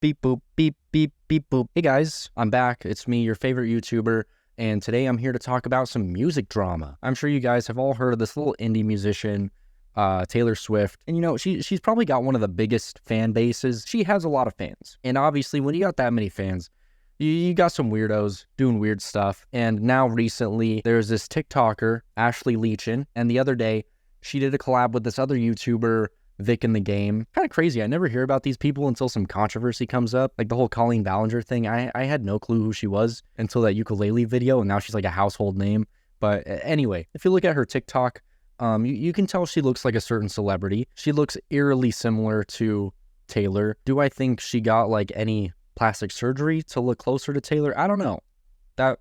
Beep boop, beep, beep, beep boop. Hey guys, I'm back. It's me, your favorite YouTuber, and today I'm here to talk about some music drama. I'm sure you guys have all heard of this little indie musician, Taylor Swift. And you know, she's probably got one of the biggest fan bases. She has a lot of fans. And obviously, when you got that many fans, you got some weirdos doing weird stuff. And now recently, there's this TikToker, Ashley Leechin, and the other day, she did a collab with this other YouTuber, VicInTheGame. Kind of crazy. I never hear about these people until some controversy comes up. Like the whole Colleen Ballinger thing. I had no clue who she was until that ukulele video, and now she's like a household name. But anyway, if you look at her TikTok, you can tell she looks like a certain celebrity. She looks eerily similar to Taylor. Do I think she got like any plastic surgery to look closer to Taylor? I don't know. That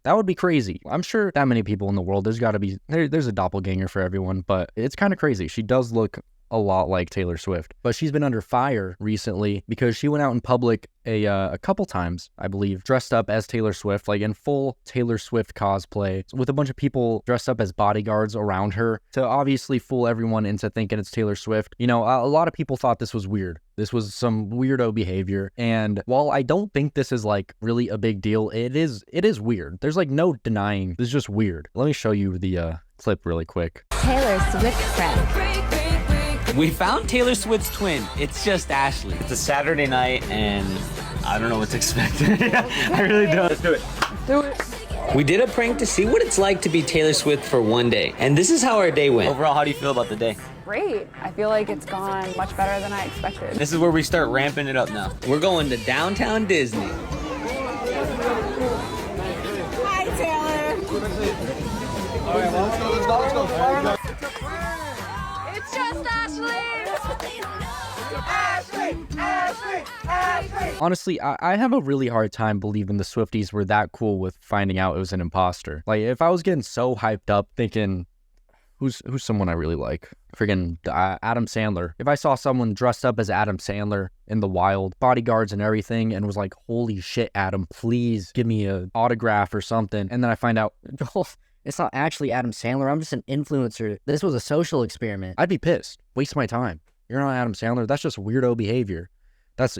would be crazy. I'm sure that many people in the world, there's got to be, there's a doppelganger for everyone, but it's kind of crazy. She does look a lot like Taylor Swift, but she's been under fire recently because she went out in public a couple times, I believe, dressed up as Taylor Swift, like in full Taylor Swift cosplay, with a bunch of people dressed up as bodyguards around her to obviously fool everyone into thinking it's Taylor Swift. You know, a lot of people thought this was weird. This was some weirdo behavior, and while I don't think this is like really a big deal, it is weird. There's like no denying this is just weird. Let me show you the clip really quick. Taylor Swift friend. We found Taylor Swift's twin. It's just Ashley. It's a Saturday night, and I don't know what to expect. I really don't. Let's do it. Do it. We did a prank to see what it's like to be Taylor Swift for one day. And this is how our day went. Overall, how do you feel about the day? Great. I feel like it's gone much better than I expected. This is where we start ramping it up now. We're going to downtown Disney. Hi, Taylor. All right, let's go. It's just Ashley. Ashley. Honestly, I have a really hard time believing the Swifties were that cool with finding out it was an imposter. Like, if I was getting so hyped up thinking, who's someone I really like? Friggin' Adam Sandler. If I saw someone dressed up as Adam Sandler in the wild, bodyguards and everything, and was like, holy shit, Adam, please give me an autograph or something. And then I find out, It's not actually Adam Sandler. I'm just an influencer. This was a social experiment. I'd be pissed. Waste my time. You're not Adam Sandler. That's just weirdo behavior.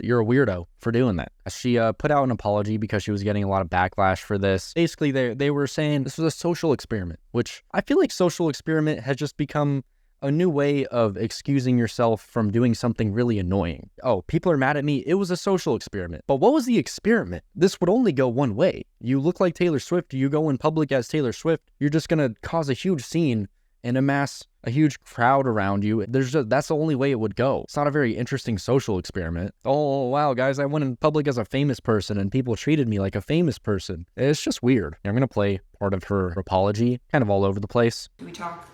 You're a weirdo for doing that. She put out an apology because she was getting a lot of backlash for this. Basically, they were saying this was a social experiment, which I feel like social experiment has just become a new way of excusing yourself from doing something really annoying. Oh, people are mad at me. It was a social experiment. But what was the experiment? This would only go one way. You look like Taylor Swift. You go in public as Taylor Swift. You're just going to cause a huge scene and amass a huge crowd around you. That's the only way it would go. It's not a very interesting social experiment. Oh, wow, guys, I went in public as a famous person and people treated me like a famous person. It's just weird. I'm going to play part of her apology, kind of all over the place. We talk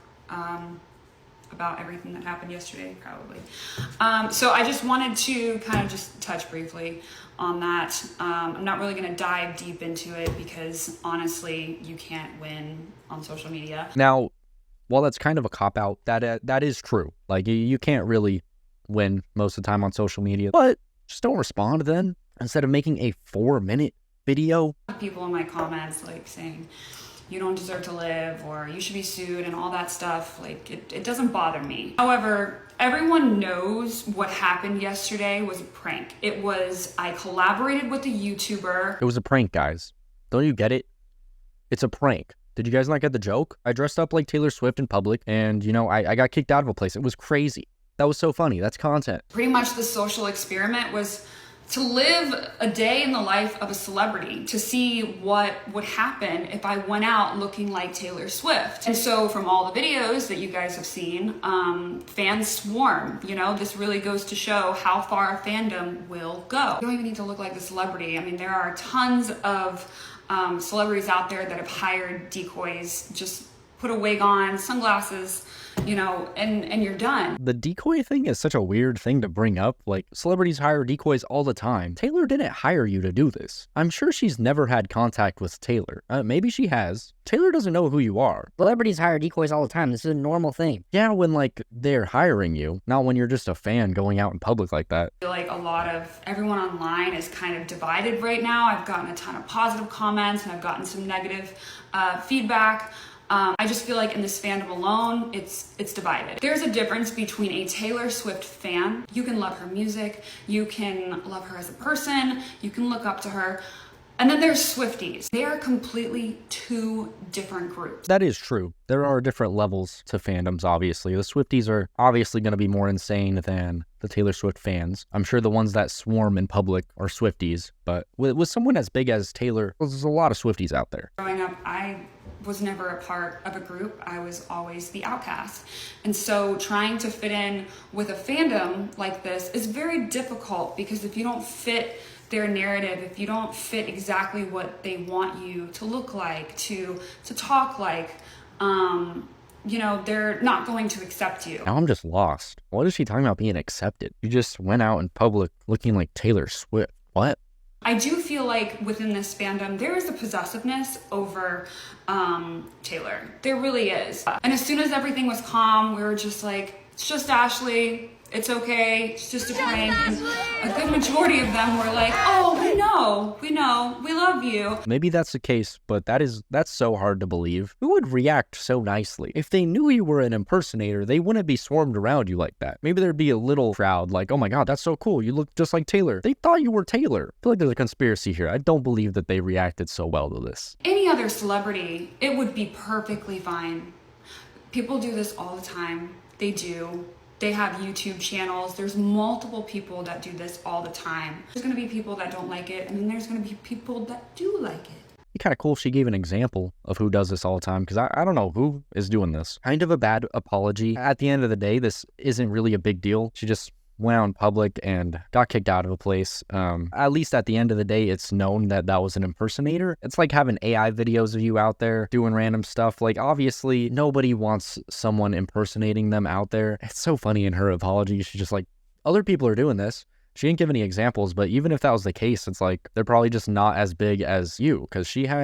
about everything that happened yesterday, probably. So I just wanted to kind of just touch briefly on that. I'm not really going to dive deep into it because honestly, you can't win on social media. Now, while that's kind of a cop-out, that is true. Like, you can't really win most of the time on social media, but just don't respond then. Instead of making a 4-minute video. People in my comments like saying, you don't deserve to live, or you should be sued and all that stuff. Like, it doesn't bother me. However, everyone knows what happened yesterday was a prank. I collaborated with a YouTuber. It was a prank, guys. Don't you get it? It's a prank. Did you guys not get the joke? I dressed up like Taylor Swift in public and, you know, I got kicked out of a place. It was crazy. That was so funny. That's content. Pretty much the social experiment was to live a day in the life of a celebrity, to see what would happen if I went out looking like Taylor Swift. And so from all the videos that you guys have seen, fans swarm. You know, this really goes to show how far a fandom will go. You don't even need to look like the celebrity. I mean, there are tons of celebrities out there that have hired decoys. Just put a wig on, sunglasses, you know, and you're done. The decoy thing is such a weird thing to bring up. Like, celebrities hire decoys all the time. Taylor didn't hire you to do this. I'm sure she's never had contact with Taylor. Maybe she has. Taylor doesn't know who you are. Celebrities hire decoys all the time. This is a normal thing. Yeah, when, like, they're hiring you, not when you're just a fan going out in public like that. I feel like a lot of everyone online is kind of divided right now. I've gotten a ton of positive comments and I've gotten some negative feedback. I just feel like in this fandom alone, it's divided. There's a difference between a Taylor Swift fan. You can love her music, you can love her as a person, you can look up to her. And then there's Swifties. They are completely two different groups. That is true. There are different levels to fandoms, obviously. The Swifties are obviously going to be more insane than the Taylor Swift fans. I'm sure the ones that swarm in public are Swifties, but with someone as big as Taylor, there's a lot of Swifties out there. Growing up, I was never a part of a group. I was always the outcast. And so trying to fit in with a fandom like this is very difficult, because if you don't fit their narrative, if you don't fit exactly what they want you to look like, to talk like, you know, they're not going to accept you. Now I'm just lost. What is she talking about being accepted? You just went out in public looking like Taylor Swift. What? I do feel like within this fandom, there is a possessiveness over Taylor. There really is. And as soon as everything was calm, we were just like, it's just Ashley. It's okay, it's just a prank. And a good majority of them were like, oh, we know, we love you. Maybe that's the case, but that's so hard to believe. Who would react so nicely? If they knew you were an impersonator, they wouldn't be swarmed around you like that. Maybe there'd be a little crowd like, oh my god, that's so cool, you look just like Taylor. They thought you were Taylor. I feel like there's a conspiracy here. I don't believe that they reacted so well to this. Any other celebrity, it would be perfectly fine. People do this all the time. They do. They have YouTube channels. There's multiple people that do this all the time. There's gonna be people that don't like it, and then there's gonna be people that do like it. It'd be kind of cool if she gave an example of who does this all the time, because I don't know who is doing this. Kind of a bad apology. At the end of the day, this isn't really a big deal. She just went out in public and got kicked out of a place. At least at the end of the day, it's known that that was an impersonator. It's like having AI videos of you out there doing random stuff. Like, obviously, nobody wants someone impersonating them out there. It's so funny in her apology. She's just like, other people are doing this. She didn't give any examples, but even if that was the case, it's like they're probably just not as big as you, because she's got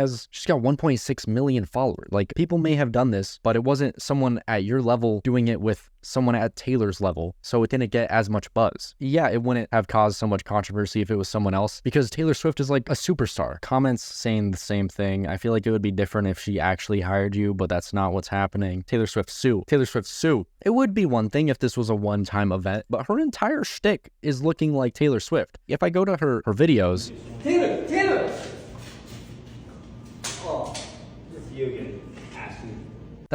1.6 million followers. Like, people may have done this, but it wasn't someone at your level doing it with someone at Taylor's level, so it didn't get as much buzz. Yeah, it wouldn't have caused so much controversy if it was someone else, because Taylor Swift is like a superstar. Comments saying the same thing. I feel like it would be different if she actually hired you, but that's not what's happening. Taylor Swift sue. Taylor Swift sue. It would be one thing if this was a one-time event, but her entire shtick is looking like Taylor Swift. If I go to her videos, Taylor! Oh, it's you again, Ashley.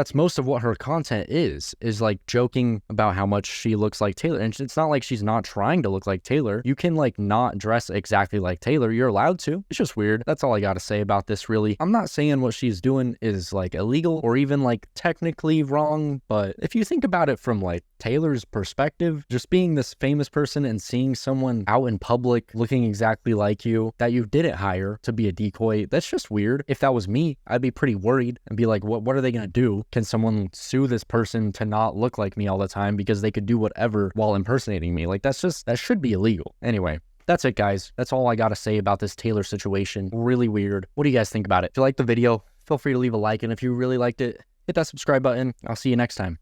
that's most of what her content is like joking about how much she looks like Taylor. And it's not like she's not trying to look like Taylor. You can like not dress exactly like Taylor. You're allowed to. It's just weird. That's all I got to say about this, really. I'm not saying what she's doing is like illegal or even like technically wrong, but if you think about it from like Taylor's perspective, just being this famous person and seeing someone out in public looking exactly like you that you didn't hire to be a decoy, that's just weird. If that was me, I'd be pretty worried and be like, what are they going to do? Can someone sue this person to not look like me all the time because they could do whatever while impersonating me? Like, that should be illegal. Anyway, that's it, guys. That's all I got to say about this Taylor situation. Really weird. What do you guys think about it? If you liked the video, feel free to leave a like. And if you really liked it, hit that subscribe button. I'll see you next time.